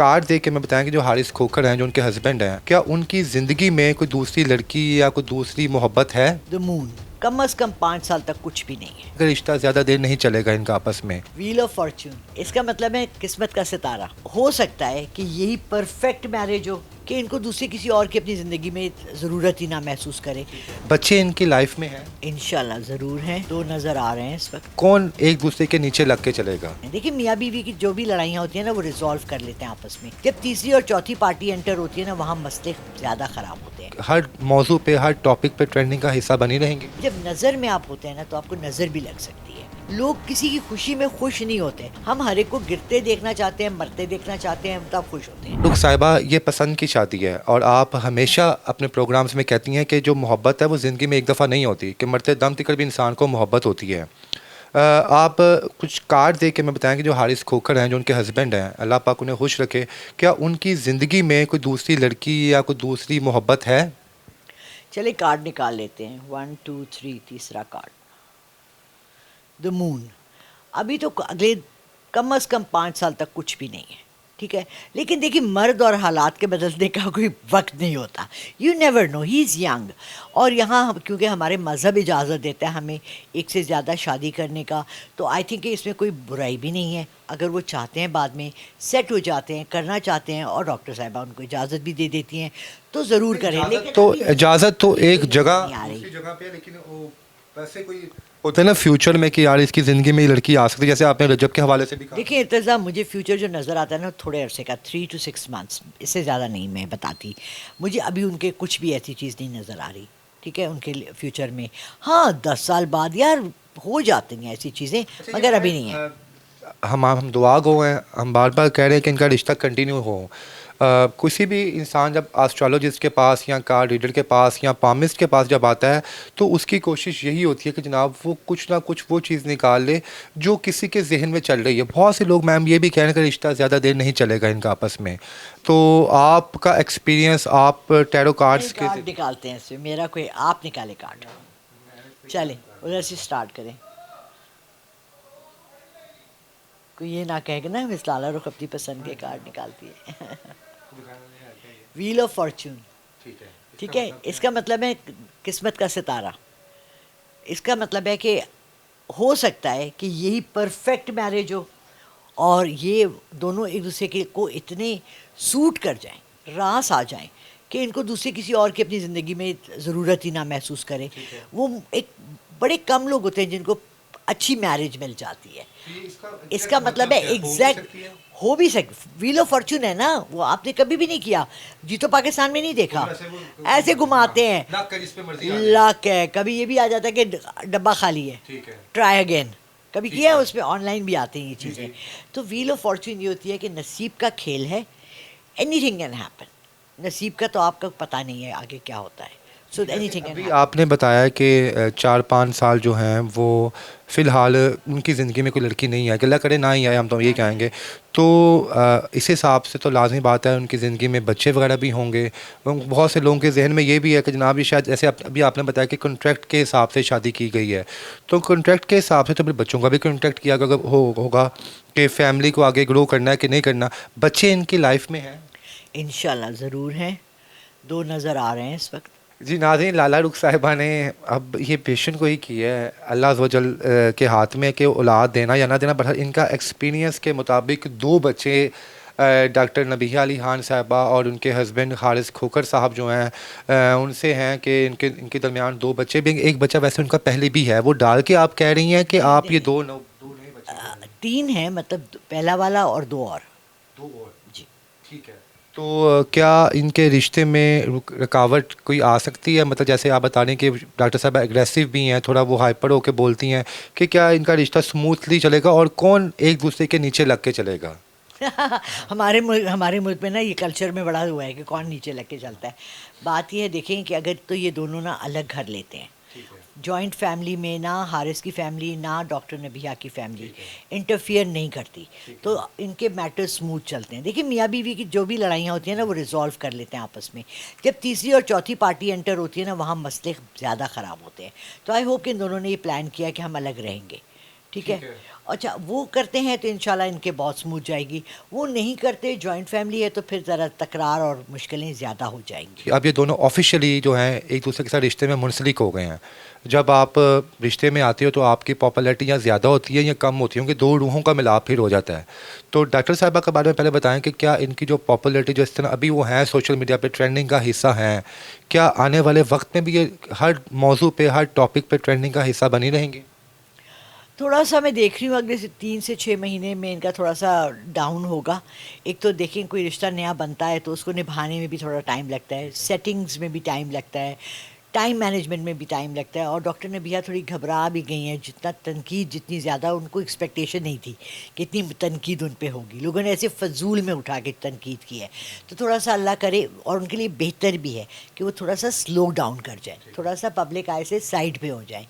Card देख के मैं बताएं कि जो हारिस खोखर हैं, जो उनके हस्बैंड हैं, क्या उनकी ज़िंदगी में कोई दूसरी लड़की या कोई दूसरी मोहब्बत है? द मून कम से कम 5 साल तक कुछ भी नहीं है। अगर रिश्ता ज़्यादा देर नहीं चलेगा इनका आपस में? व्हील ऑफ फॉर्च्यून, इसका मतलब है किस्मत का सितारा। हो सकता है कि यही परफेक्ट मैरिज हो कि इनको दूसरे किसी और की अपनी ज़िंदगी में ज़रूरत ही ना महसूस करे। बच्चे इनकी लाइफ में हैं? इंशाल्लाह ज़रूर हैं, 2 नज़र आ रहे हैं इस वक्त। कौन एक दूसरे के नीचे लग के चलेगा? देखिए, मियाँ बीवी की जो भी लड़ाइयाँ होती हैं ना, वो रिजॉल्व कर लेते हैं आपस में। जब तीसरी और चौथी पार्टी एंटर होती है ना, वहाँ मसले ज़्यादा ख़राब होते हैं। हर मौजू पे, हर टॉपिक पे ट्रेंडिंग का हिस्सा बनी रहेंगी? जब नज़र में आप होते हैं ना, तो आपको नज़र भी लग सकती है। लोग किसी की खुशी में खुश नहीं होते। हम हर एक को गिरते देखना चाहते हैं, मरते देखना चाहते हैं, तब खुश होते हैं। रुख साहिबा, ये पसंद की शादी है और आप हमेशा अपने प्रोग्राम्स में कहती हैं कि जो मोहब्बत है वो ज़िंदगी में एक दफ़ा नहीं होती, कि मरते दम तक भी इंसान को मोहब्बत होती है। आप कुछ कार्ड देख के मैं बताएं कि जो हारिस खोखर हैं, जो उनके हस्बैंड हैं, अल्लाह पाक उन्हें खुश रखे, क्या उनकी ज़िंदगी में कोई दूसरी लड़की या कोई दूसरी मोहब्बत है? चलिए कार्ड निकाल लेते हैं। 1 2 3, तीसरा कार्ड द मून। अभी तो अगले कम से कम 5 साल तक कुछ भी नहीं है, ठीक है। लेकिन देखिए, मर्द और हालात के बदलने का कोई वक्त नहीं होता। You never know, he is young. और यहाँ क्योंकि हमारे मज़हब इजाज़त देता है हमें एक से ज़्यादा शादी करने का, तो आई थिंक कि इसमें कोई बुराई भी नहीं है। अगर वो चाहते हैं बाद में सेट हो जाते हैं, करना चाहते हैं, और डॉक्टर साहिबा उनको इजाज़त भी दे देती हैं, तो ज़रूर करें। लेकिन तो अभी इजाज़त तो एक जगह नहीं आ रही। दूसरी जगह पे है, लेकिन वो वैसे कोई होता है ना फ्यूचर में कि यार इसकी ज़िंदगी में ये लड़की आ सकती है, जैसे आपने रजब के हवाले से भी कहा। देखिए इर्तज़ा, मुझे फ्यूचर जो नज़र आता है ना, थोड़े अरसे का, 3 to 6 मंथ्स, इससे ज़्यादा नहीं मैं बताती। मुझे अभी उनके कुछ भी ऐसी चीज़ नहीं नज़र आ रही, ठीक है, उनके फ्यूचर में। हाँ, 10 साल बाद यार हो जाती हैं ऐसी चीज़ें, मगर अभी नहीं है। हम दुआ गो हैं, हम बार बार कह रहे हैं कि इनका रिश्ता कंटिन्यू हो। किसी भी इंसान जब एस्ट्रोलॉजिस्ट के पास या कार्ड रीडर के पास या पामिस्ट के पास जब आता है, तो उसकी कोशिश यही होती है कि जनाब वो कुछ ना कुछ वो चीज़ निकाल ले जो किसी के जहन में चल रही है। बहुत से लोग मैम ये भी कह रहे हैं कि रिश्ता ज़्यादा देर नहीं चलेगा इनका आपस में। तो आपका एक्सपीरियंस, आप टैरो कार्ड्स के कार्ड निकालते हैं इसमें, मेरा कोई, आप निकाले कार्ड। चलें उधर से स्टार्ट करें। कोई ये ना कहे कि ना मिस लाला रुख अपनी पसंद के कार्ड निकालती है। व्हील ऑफ फॉर्च्यून, ठीक है, इसका मतलब है किस्मत का सितारा। इसका मतलब है कि हो सकता है कि यही परफेक्ट मैरिज हो, और ये दोनों एक दूसरे के को इतने सूट कर जाएं, रास आ जाएं, कि इनको दूसरे किसी और की अपनी ज़िंदगी में ज़रूरत ही ना महसूस करें। वो एक बड़े कम लोग होते हैं जिनको अच्छी मैरिज मिल जाती है। इसका मतलब है एग्जैक्ट हो भी सक व्हील ऑफ फॉर्च्यून है ना, वो आपने कभी भी नहीं किया, जी तो पाकिस्तान में नहीं देखा। ऐसे घुमाते हैं, लक है, कभी ये भी आ जाता है कि डब्बा खाली है, ट्राई अगेन, कभी किया है, उसमें ऑनलाइन भी आती हैं ये चीज़ें। तो व्हील ऑफ फॉर्च्यून ये होती है कि नसीब का खेल है, एनीथिंग कैन हैपन। नसीब का तो आपका पता नहीं है आगे क्या होता है, सो एनीथिंग कैन अभी हैपन। आपने बताया कि 4-5 साल जो हैं वो फ़िलहाल उनकी ज़िंदगी में कोई लड़की नहीं है, अल्लाह करे ना ही आए, हम तो ये कहेंगे। तो इस हिसाब से तो लाज़मी बात है उनकी ज़िंदगी में बच्चे वगैरह भी होंगे। बहुत से लोगों के जहन में ये भी है कि जनाब ये शायद, जैसे अभी आपने बताया कि कॉन्ट्रैक्ट के हिसाब से शादी की गई है, तो कॉन्ट्रैक्ट के हिसाब से तो फिर बच्चों का भी कॉन्ट्रैक्ट किया होगा कि फ़ैमिली को आगे ग्रो करना है कि नहीं करना। बच्चे इनकी लाइफ में हैं? इंशाल्लाह ज़रूर हैं, 2 नज़र आ रहे हैं इस वक्त। जी नाज़रीन, लाला रुख साहिबा ने अब ये पेशेंट को ही किया है, अल्लाह अज़्ज़ व जल के हाथ में कि औलाद देना या ना देना। बट इनका एक्सपीरियंस के मुताबिक 2 बच्चे डॉक्टर नबीहा अली खान साहिबा और उनके हस्बैंड हारिस खोखर साहब जो हैं, उनसे हैं कि इनके दरमियान 2 बच्चे भी, एक बच्चा वैसे उनका पहले भी है, वो डाल के आप कह रही हैं कि आप ये 2 नए बच्चे कह रही हैं? 3 हैं, मतलब पहला वाला और 2 और। 2 और, जी। ठीक है। तो क्या इनके रिश्ते में रुकावट कोई आ सकती है? मतलब जैसे आप बता रहे हैं कि डॉक्टर साहब एग्रेसिव भी हैं, थोड़ा वो हाइपर होकर बोलती हैं, कि क्या इनका रिश्ता स्मूथली चलेगा और कौन एक दूसरे के नीचे लग के चलेगा? हमारे मुल्क में ना ये कल्चर में बड़ा हुआ है कि कौन नीचे लग के चलता है। बात ये है, देखें कि अगर तो ये दोनों ना अलग घर लेते हैं, जॉइंट फैमिली में ना हारिस की फैमिली ना डॉक्टर नबिया की फैमिली इंटरफियर नहीं करती, तो इनके मैटर स्मूथ चलते हैं। देखिए, मियाँ बीवी की जो भी लड़ाइयाँ होती हैं ना, वो रिजॉल्व कर लेते हैं आपस में। जब तीसरी और चौथी पार्टी एंटर होती है ना, वहाँ मसले ज़्यादा ख़राब होते हैं। तो आई होप कि इन दोनों ने ये प्लान किया कि हम अलग रहेंगे, ठीक है। अच्छा, वो करते हैं तो इंशाल्लाह इनके बहुत स्मूथ जाएगी। वो नहीं करते, जॉइंट फैमिली है तो फिर ज़रा तकरार और मुश्किलें ज़्यादा हो जाएंगी। अब ये दोनों ऑफिशियली जो हैं एक दूसरे के साथ रिश्ते में मुंसलिक हो गए हैं। जब आप रिश्ते में आते हो तो आपकी पॉपुलैरिटी या ज़्यादा होती है या कम होती है, क्योंकि दो रूहों का मिलाप फिर हो जाता है। तो डॉक्टर साहिबा के बारे में पहले बताएं कि क्या इनकी जो पॉपुलैरिटी जो इस तरह अभी वो हैं सोशल मीडिया पे ट्रेंडिंग का हिस्सा हैं, क्या आने वाले वक्त में भी ये हर मौजू पे हर टॉपिक पे ट्रेंडिंग का हिस्सा बनी रहेंगी? थोड़ा सा मैं देख रही हूँ अगले से 3 से 6 महीने में इनका थोड़ा सा डाउन होगा। एक तो देखिए, कोई रिश्ता नया बनता है तो उसको निभाने में भी थोड़ा टाइम लगता है, सेटिंग्स में भी टाइम लगता है, टाइम मैनेजमेंट में भी टाइम लगता है। और डॉक्टर नबिया थोड़ी घबरा भी गई हैं, जितना तनकीद जितनी ज़्यादा उनको एक्सपेक्टेशन नहीं थी कि इतनी तनकीद उन पे होगी, लोगों ने ऐसे फजूल में उठा के तनकीद की है। तो थोड़ा सा अल्लाह करे, और उनके लिए बेहतर भी है कि वो थोड़ा सा स्लो डाउन कर जाए, थोड़ा सा पब्लिक आय से साइड पे हो जाए,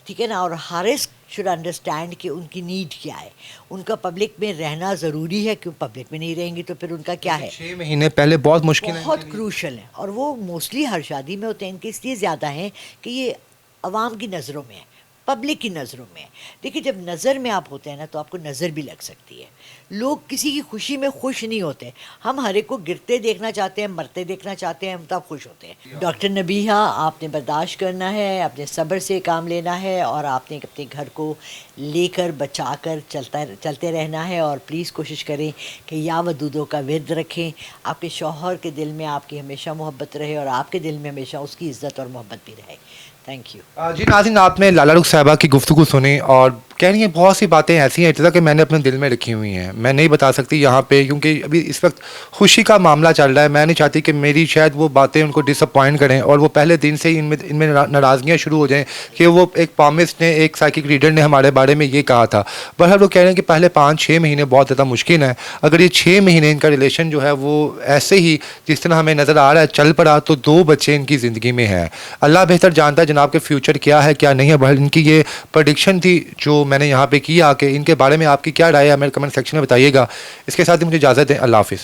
ठीक है ना। और हारिस शुड अंडरस्टैंड कि उनकी नीड क्या है। उनका पब्लिक में रहना ज़रूरी है, क्यों पब्लिक में नहीं रहेंगी तो फिर उनका क्या है। 6 महीने पहले बहुत मुश्किल है, बहुत क्रूशल है, और वो मोस्टली हर शादी में होते हैं। इनके इसलिए ज़्यादा हैं कि ये अवाम की नज़रों में है, पब्लिक की नज़रों में है। देखिए, जब नज़र में आप होते हैं ना तो आपको नज़र भी लग सकती है। लोग किसी की खुशी में खुश नहीं होते। हम हर एक को गिरते देखना चाहते हैं, मरते देखना चाहते हैं, हम तब खुश होते हैं। डॉक्टर नबीहा, आपने बर्दाश्त करना है, अपने सब्र से काम लेना है, और आपने अपने घर को लेकर बचा कर चलते रहना है। और प्लीज़ कोशिश करें कि या वदूदों का विरद रखें। आपके शौहर के दिल में आपकी हमेशा मोहब्बत रहे, और आपके दिल में हमेशा उसकी इज़्ज़त और मोहब्बत भी रहे। Thank you. जी नाज़रीन, आपने लाला रुख साहिबा की गुफ्तगू सुनी और कह रही हैं बहुत सी बातें ऐसी हैं इतना कि मैंने अपने दिल में रखी हुई हैं, मैं नहीं बता सकती यहाँ पे, क्योंकि अभी इस वक्त खुशी का मामला चल रहा है। मैं नहीं चाहती कि मेरी शायद वो बातें उनको डिसअपॉइंट करें और वो पहले दिन से ही इनमें नाराज़गियाँ शुरू हो जाएं कि वो एक पामिस्ट ने, एक साइकिक रीडर ने हमारे बारे में ये कहा था। बहरहाल वो कह रहे हैं कि पहले 5-6 महीने बहुत ज़्यादा मुश्किल है। अगर ये 6 महीने इनका रिलेशन जो है वो ऐसे ही जिस तरह हमें नज़र आ रहा है चल पड़ा तो 2 बच्चे इनकी ज़िंदगी में हैं। अल्लाह बेहतर जानता है जनाब के फ्यूचर क्या है क्या नहीं है। बहरहाल इनकी ये प्रेडिक्शन थी जो मैंने यहाँ पे किया कि इनके बारे में आपकी क्या राय है, मेरे कमेंट सेक्शन में बताइएगा। इसके साथ ही मुझे इजाज़त दें। अल्लाह हाफ़िज़।